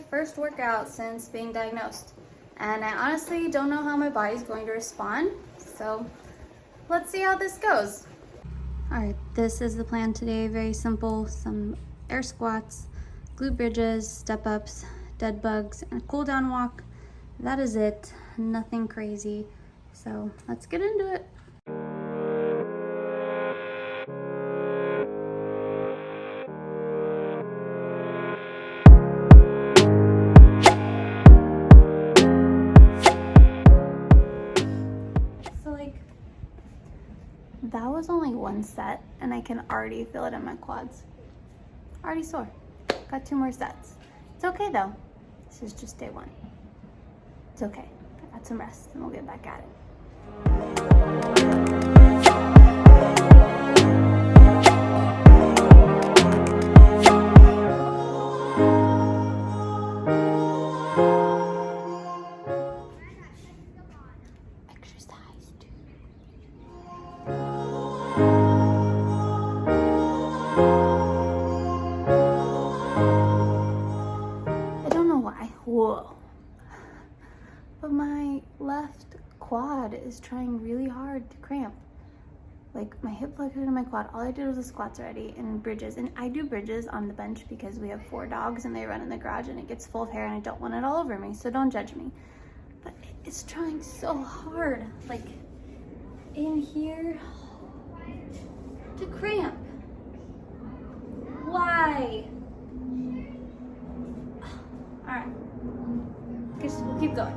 first workout since being diagnosed, and I honestly don't know how my body's going to respond, so let's see how this goes. All right, this is the plan today. Very simple: some air squats, glute bridges, step ups, dead bugs, and a cool down walk. That is it, nothing crazy. So let's get into it. That was only one set, and I can already feel it in my quads. Already sore. Got 2 more sets. It's okay though. This is just day 1. It's okay. I got some rest, and we'll get back at it. Whoa. But my left quad is trying really hard to cramp. Like my hip flexor and my quad, all I did was the squats already and bridges. And I do bridges on the bench because we have 4 dogs and they run in the garage and it gets full of hair and I don't want it all over me, so don't judge me. But it's trying so hard, like in here, to cramp. Why? All right. We'll keep going.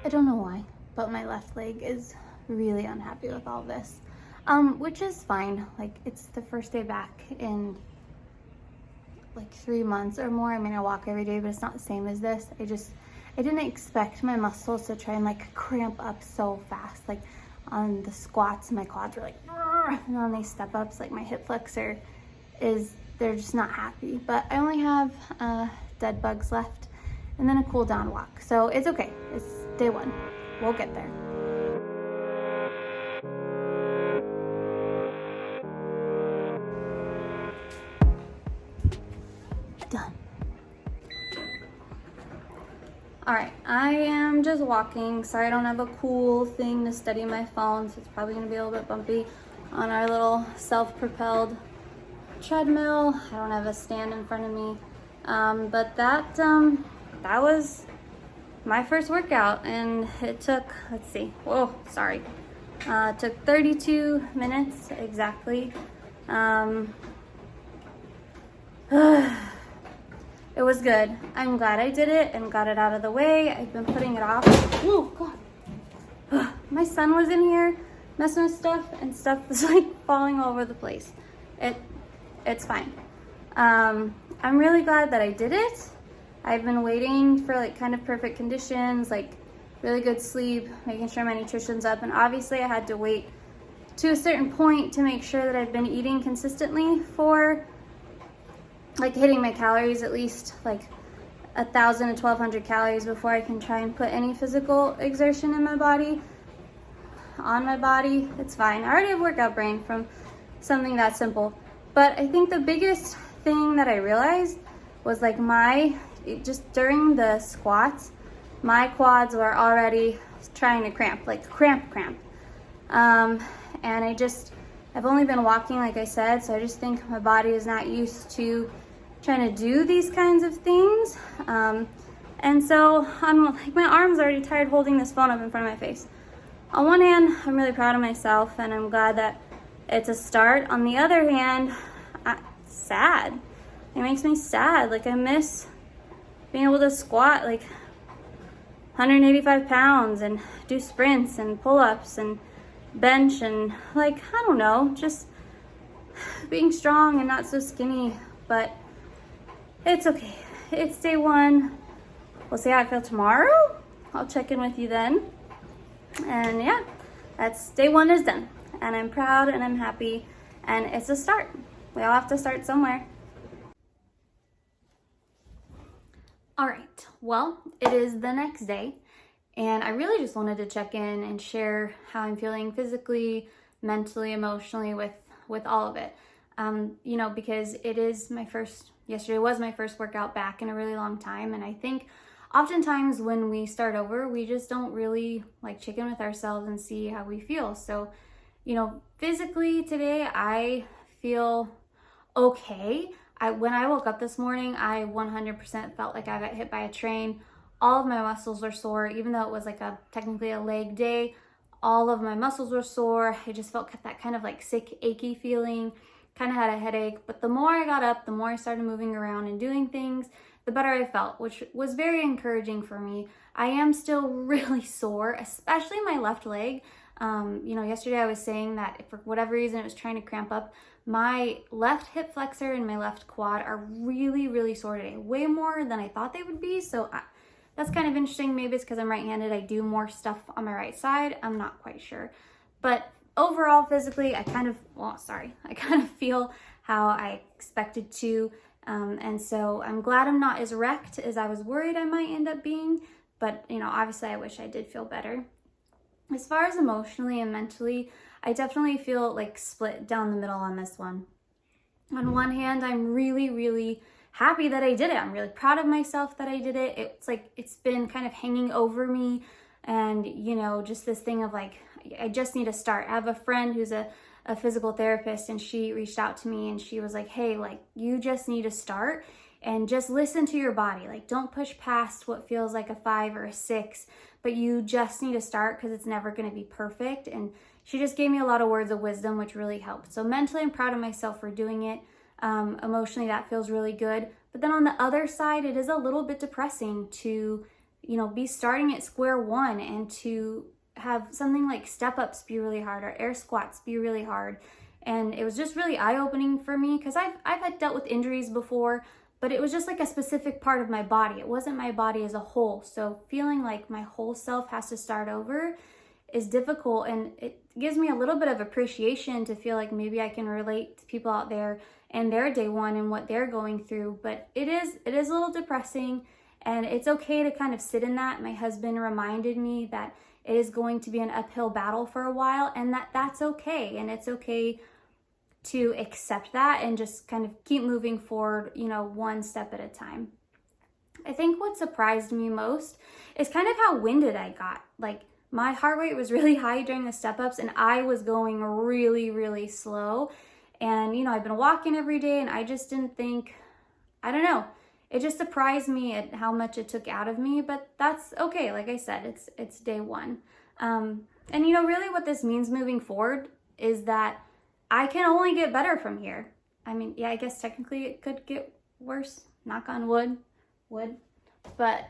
I don't know why, but my left leg is really unhappy with all this. Which is fine. Like, it's the first day back in like 3 months or more. I mean, I walk every day, but it's not the same as this. I didn't expect my muscles to try and like cramp up so fast. Like on the squats, my quads were like, and on these step ups, like my hip flexor they're just not happy. But I only have dead bugs left and then a cool down walk. So it's okay. It's day 1. We'll get there. Done. All right, I am just walking. Sorry I don't have a cool thing to steady my phone, so it's probably gonna be a little bit bumpy on our little self-propelled treadmill. I don't have a stand in front of me, but that was my first workout, and it took, let's see, whoa, sorry. It took 32 minutes exactly. It was good. I'm glad I did it and got it out of the way. I've been putting it off. Oh, God. My son was in here messing with stuff, and stuff was like falling all over the place. It's fine. I'm really glad that I did it. I've been waiting for like kind of perfect conditions, like really good sleep, making sure my nutrition's up, and obviously I had to wait to a certain point to make sure that I've been eating consistently for like hitting my calories, at least like 1,000 to 1,200 calories before I can try and put any physical exertion in my body, on my body. It's fine. I already have workout brain from something that simple. But I think the biggest thing that I realized was like just during the squats, my quads were already trying to cramp, like cramp. And I've only been walking, like I said, so I just think my body is not used to trying to do these kinds of things. And so like my arm's already tired holding this phone up in front of my face. On one hand, I'm really proud of myself and I'm glad that it's a start. On the other hand, sad. It makes me sad. Like I miss being able to squat like 185 pounds and do sprints and pull-ups and bench and like, I don't know, just being strong and not so skinny. But it's okay. It's day 1. We'll see how I feel tomorrow. I'll check in with you then. And yeah, that's day 1 is done. And I'm proud and I'm happy. and it's a start. We all have to start somewhere. All right, well, it is the next day, and I really just wanted to check in and share how I'm feeling physically, mentally, emotionally with all of it. You know, because yesterday was my first workout back in a really long time, and I think oftentimes when we start over, we just don't really like check in with ourselves and see how we feel. So, you know, physically today, I feel okay. When I woke up this morning, I 100% felt like I got hit by a train. All of my muscles were sore, even though it was like technically a leg day. All of my muscles were sore. I just felt that kind of like sick, achy feeling, kind of had a headache. But the more I got up, the more I started moving around and doing things, the better I felt, which was very encouraging for me. I am still really sore, especially my left leg. You know, yesterday I was saying that for whatever reason it was trying to cramp up. My left hip flexor and my left quad are really, really sore today, way more than I thought they would be. So that's kind of interesting. Maybe it's because I'm right-handed. I do more stuff on my right side. I'm not quite sure. But overall, physically, I kind of feel how I expected to. And so I'm glad I'm not as wrecked as I was worried I might end up being. But, you know, obviously I wish I did feel better. As far as emotionally and mentally, I definitely feel like split down the middle on this one. On one hand, I'm really, really happy that I did it. I'm really proud of myself that I did it. It's like it's been kind of hanging over me, and you know, just this thing of like, I just need to start. I have a friend who's a physical therapist, and she reached out to me and she was like, hey, like you just need to start and just listen to your body. Like don't push past what feels like a 5 or a 6, but you just need to start because it's never going to be perfect. And she just gave me a lot of words of wisdom, which really helped. So mentally, I'm proud of myself for doing it. Emotionally, that feels really good. But then on the other side, it is a little bit depressing to, you know, be starting at square one and to have something like step ups be really hard or air squats be really hard. And it was just really eye-opening for me because I've had dealt with injuries before, but it was just like a specific part of my body. It wasn't my body as a whole. So feeling like my whole self has to start over is difficult, and it gives me a little bit of appreciation to feel like maybe I can relate to people out there and their day one and what they're going through. But it is a little depressing, and it's okay to kind of sit in that. My husband reminded me that it is going to be an uphill battle for a while, and that's okay. And it's okay to accept that and just kind of keep moving forward, you know, one step at a time. I think what surprised me most is kind of how winded I got. Like my heart rate was really high during the step ups, and I was going really, really slow. And, you know, I've been walking every day, and I just didn't think, I don't know. It just surprised me at how much it took out of me, but that's okay. Like I said, it's day one. And you know, really what this means moving forward is that I can only get better from here. I mean, yeah, I guess technically it could get worse, knock on wood, but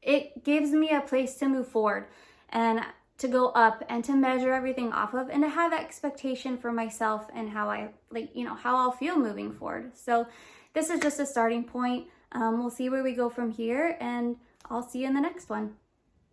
it gives me a place to move forward and to go up and to measure everything off of and to have expectation for myself and how I how I'll feel moving forward. So this is just a starting point. We'll see where we go from here, and I'll see you in the next one.